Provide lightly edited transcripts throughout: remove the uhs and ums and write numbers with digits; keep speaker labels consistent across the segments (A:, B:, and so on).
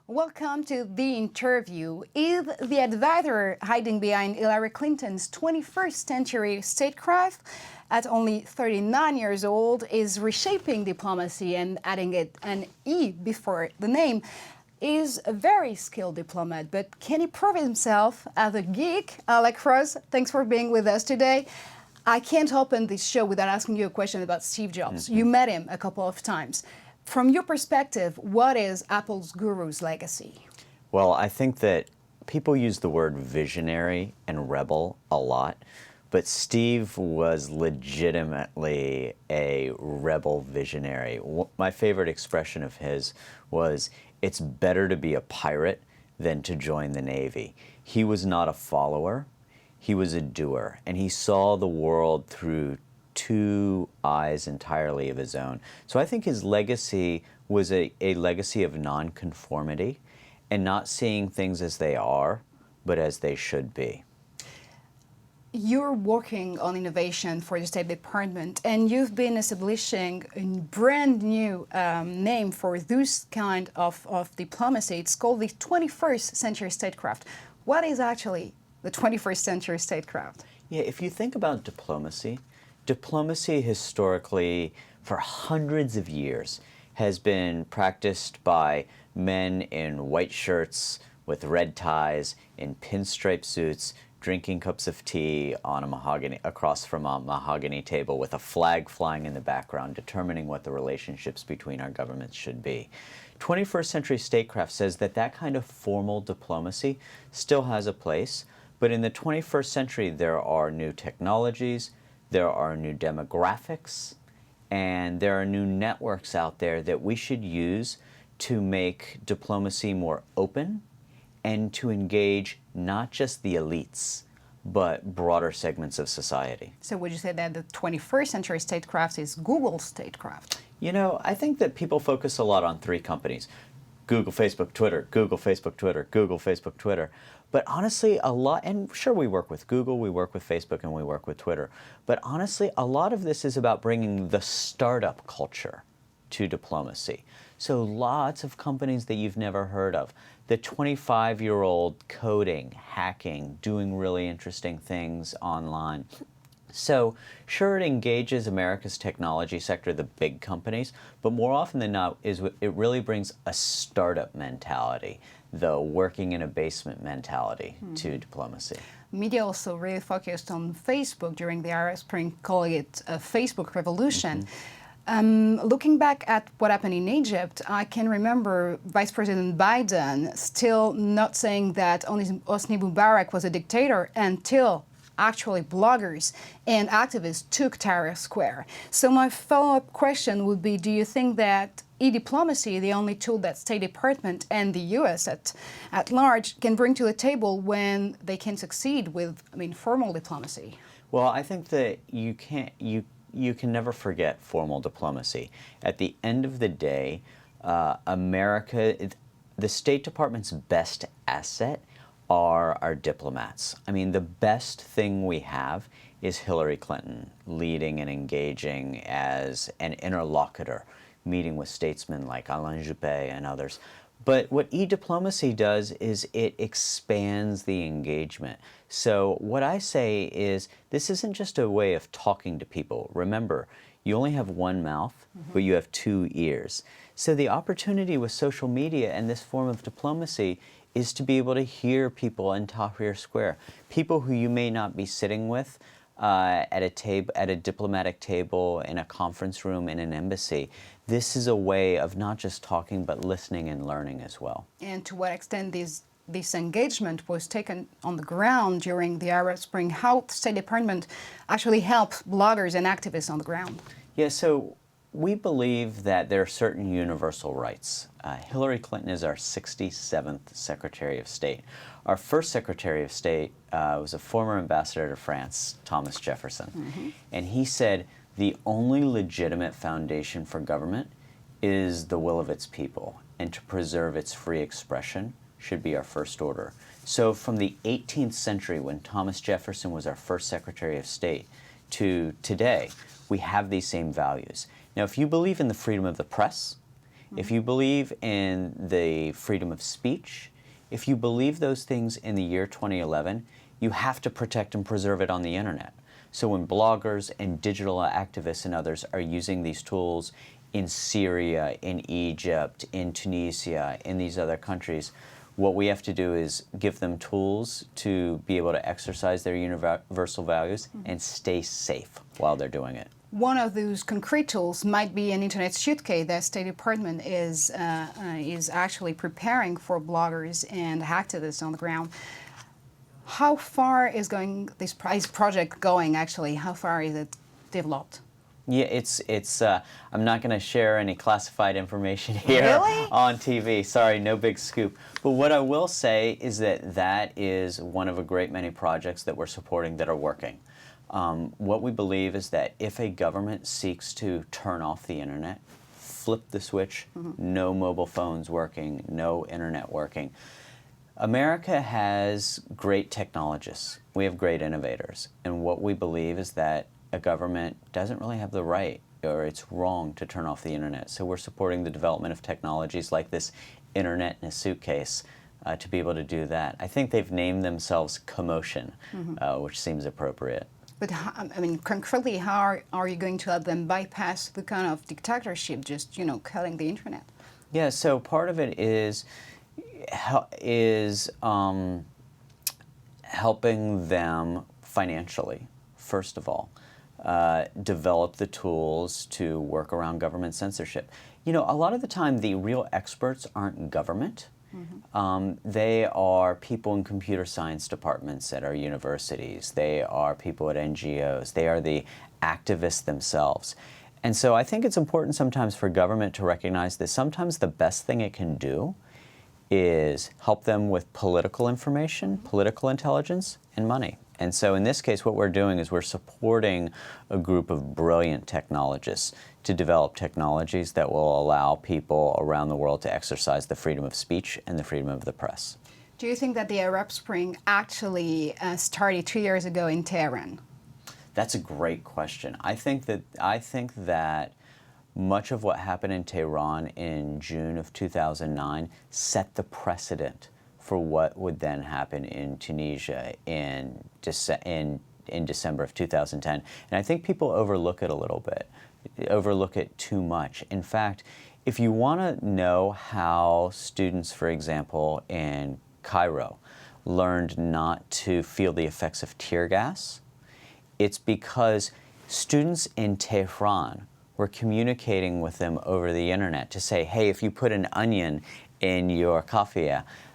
A: Welcome to The Interview. Is the advisor hiding behind Hillary Clinton's 21st century statecraft, at only 39 years old, is reshaping diplomacy and adding it an E before the name, is a very skilled diplomat, but can he prove himself as a geek? Alec Ross, thanks for being with us today. I can't open this show without asking you a question about Steve Jobs. You met him a couple of times. From your perspective, what is Apple's guru's legacy?
B: Well, I think that people use the word visionary and rebel a lot, but Steve was legitimately a rebel visionary. My favorite expression of his was, "It's better to be a pirate than to join the Navy." He was not a follower, he was a doer, and he saw the world through two eyes entirely of his own. So I think his legacy was a legacy of nonconformity and not seeing things as they are, but as they should be.
A: You're working on innovation for the State Department, and you've been establishing a brand new name for this kind of diplomacy. It's called the 21st century statecraft. What is actually the 21st century statecraft?
B: Yeah, if you think about diplomacy, diplomacy historically, for hundreds of years, has been practiced by men in white shirts with red ties, in pinstripe suits, drinking cups of tea on across from a mahogany table with a flag flying in the background, determining what the relationships between our governments should be. 21st century statecraft says that that kind of formal diplomacy still has a place, but in the 21st century there are new technologies, there are new demographics, and there are new networks out there that we should use to make diplomacy more open and to engage not just the elites, but broader segments of society.
A: So would you say that the 21st century statecraft is Google's statecraft?
B: You know, I think that people focus a lot on three companies: Google, Facebook, Twitter, Google, Facebook, Twitter, Google, Facebook, Twitter. But honestly, a lot, and sure, we work with Google, we work with Facebook, and we work with Twitter. But honestly, a lot of this is about bringing the startup culture to diplomacy. So lots of companies that you've never heard of. The 25-year-old coding, hacking, doing really interesting things online. So sure, it engages America's technology sector, the big companies, but more often than not, it really brings a startup mentality, the working in a basement mentality to diplomacy.
A: Media also really focused on Facebook during the Arab Spring, calling it a Facebook revolution. Looking back at what happened in Egypt, I can remember Vice President Biden still not saying that Hosni Mubarak was a dictator until actually bloggers and activists took Tahrir Square. So my follow-up question would be, do you think that e-diplomacy, the only tool that State Department and the U.S. at large can bring to the table when they can succeed with, formal diplomacy?
B: Well, I think that you can never forget formal diplomacy. At the end of the day, the State Department's best asset are our diplomats. The best thing we have is Hillary Clinton leading and engaging as an interlocutor, meeting with statesmen like Alain Juppé and others. But what e-diplomacy does is it expands the engagement. So what I say is, this isn't just a way of talking to people. Remember, you only have one mouth, but you have two ears. So the opportunity with social media and this form of diplomacy is to be able to hear people in Tahrir Square, people who you may not be sitting with at a diplomatic table, in a conference room, in an embassy. This is a way of not just talking, but listening and learning as well.
A: And to what extent this engagement was taken on the ground during the Arab Spring? How the State Department actually helped bloggers and activists on the ground?
B: Yeah, so we believe that there are certain universal rights. Hillary Clinton is our 67th Secretary of State. Our first Secretary of State was a former ambassador to France, Thomas Jefferson. And he said, the only legitimate foundation for government is the will of its people, and to preserve its free expression should be our first order. So from the 18th century, when Thomas Jefferson was our first Secretary of State, to today, we have these same values. Now, if you believe in the freedom of the press, if you believe in the freedom of speech, if you believe those things in the year 2011, you have to protect and preserve it on the internet. So when bloggers and digital activists and others are using these tools in Syria, in Egypt, in Tunisia, in these other countries, what we have to do is give them tools to be able to exercise their universal values and stay safe while they're doing it.
A: One of those concrete tools might be an internet suitcase that State Department is actually preparing for bloggers and activists on the ground. How far is this project going, actually? How far is it developed?
B: Yeah, it's. I'm not going to share any classified information here
A: Really?
B: on TV. Sorry, no big scoop. But what I will say is that that is one of a great many projects that we're supporting that are working. What we believe is that if a government seeks to turn off the internet, flip the switch, no mobile phones working, no internet working, America has great technologists. We have great innovators. And what we believe is that a government doesn't really have the right, or it's wrong, to turn off the internet. So we're supporting the development of technologies like this internet in a suitcase to be able to do that. I think they've named themselves Commotion, which seems appropriate.
A: But I mean, concretely, how are you going to help them bypass the kind of dictatorship, just, cutting the internet?
B: Yeah, so part of it is helping them financially, first of all. Develop the tools to work around government censorship. A lot of the time the real experts aren't government. They are people in computer science departments at our universities. They are people at NGOs. They are the activists themselves. And so I think it's important sometimes for government to recognize that sometimes the best thing it can do is help them with political information, political intelligence, and money. And so in this case, what we're doing is we're supporting a group of brilliant technologists to develop technologies that will allow people around the world to exercise the freedom of speech and the freedom of the press.
A: Do you think that the Arab Spring actually started 2 years ago in Tehran?
B: That's a great question. I think that much of what happened in Tehran in June of 2009 set the precedent for what would then happen in Tunisia in December of 2010. And I think people overlook it a little bit, overlook it too much. In fact, if you want to know how students, for example, in Cairo learned not to feel the effects of tear gas, it's because students in Tehran were communicating with them over the internet to say, hey, if you put an onion in your coffee,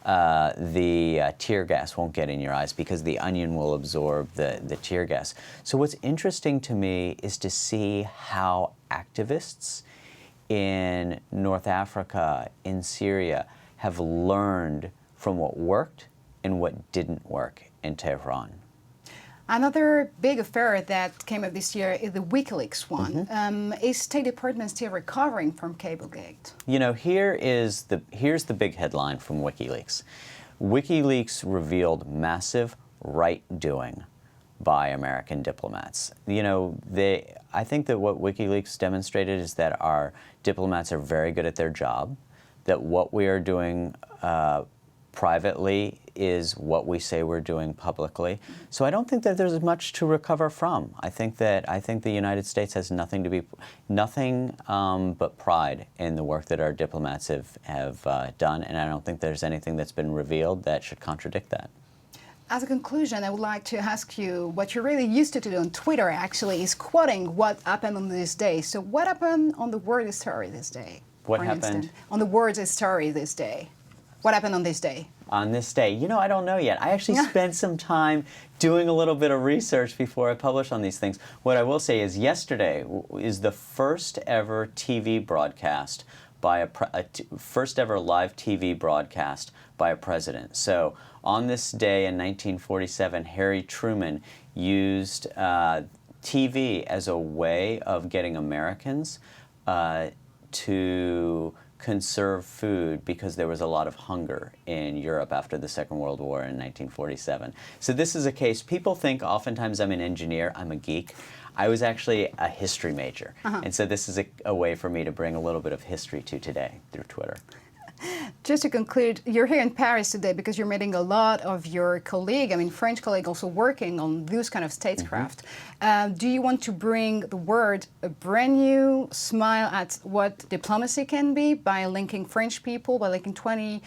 B: the tear gas won't get in your eyes because the onion will absorb the tear gas. So what's interesting to me is to see how activists in North Africa, in Syria, have learned from what worked and what didn't work in Tehran.
A: Another big affair that came up this year is the WikiLeaks one. Is State Department still recovering from Cablegate?
B: Here's the big headline from WikiLeaks. WikiLeaks revealed massive right-doing by American diplomats. I think that what WikiLeaks demonstrated is that our diplomats are very good at their job, that what we are doing privately is what we say we're doing publicly. So I don't think that there's much to recover from. I think the United States has nothing but pride in the work that our diplomats have done, and I don't think there's anything that's been revealed that should contradict that.
A: As a conclusion, I would like to ask you what you're really used to do on Twitter, actually, is quoting what happened on this day. So what happened on the World History this day?
B: What happened?
A: On the World History this day. What happened on this day?
B: On this day? I don't know yet. I actually spent some time doing a little bit of research before I publish on these things. What I will say is yesterday is the first ever TV broadcast by first ever live TV broadcast by a president. So on this day in 1947, Harry Truman used TV as a way of getting Americans to conserve food because there was a lot of hunger in Europe after the Second World War in 1947. So this is a case, people think oftentimes I'm an engineer, I'm a geek. I was actually a history major. And so this is a way for me to bring a little bit of history to today through Twitter.
A: Just to conclude, you're here in Paris today because you're meeting a lot of your colleagues, I mean French colleagues also working on those kind of statecraft. Do you want to bring the word a brand new smile at what diplomacy can be by linking French people, by linking 20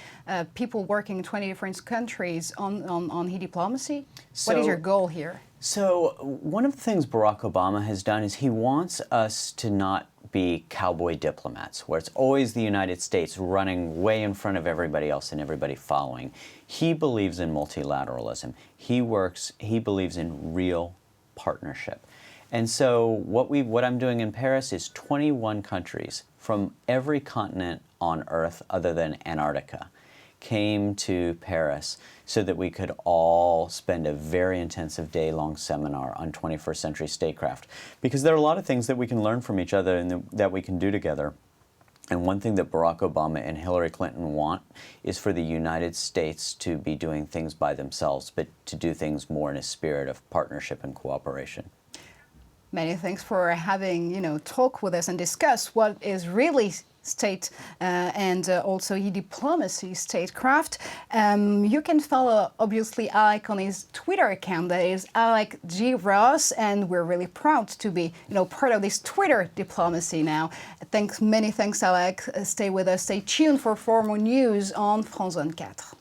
A: people working in 20 different countries on e-diplomacy? What is your goal here?
B: So one of the things Barack Obama has done is he wants us to not be cowboy diplomats, where it's always the United States running way in front of everybody else and everybody following. He believes in multilateralism. He believes in real partnership. And so what I'm doing in Paris is 21 countries from every continent on Earth other than Antarctica came to Paris so that we could all spend a very intensive day-long seminar on 21st century statecraft. Because there are a lot of things that we can learn from each other and that we can do together. And one thing that Barack Obama and Hillary Clinton want is for the United States to be doing things by themselves, but to do things more in a spirit of partnership and cooperation.
A: Many thanks for having, talk with us and discuss what is really state and also e-diplomacy statecraft. You can follow, obviously, Alec on his Twitter account, that is Alec G. Ross, and we're really proud to be, part of this Twitter diplomacy now. Many thanks, Alec. Stay with us. Stay tuned for more news on France 24.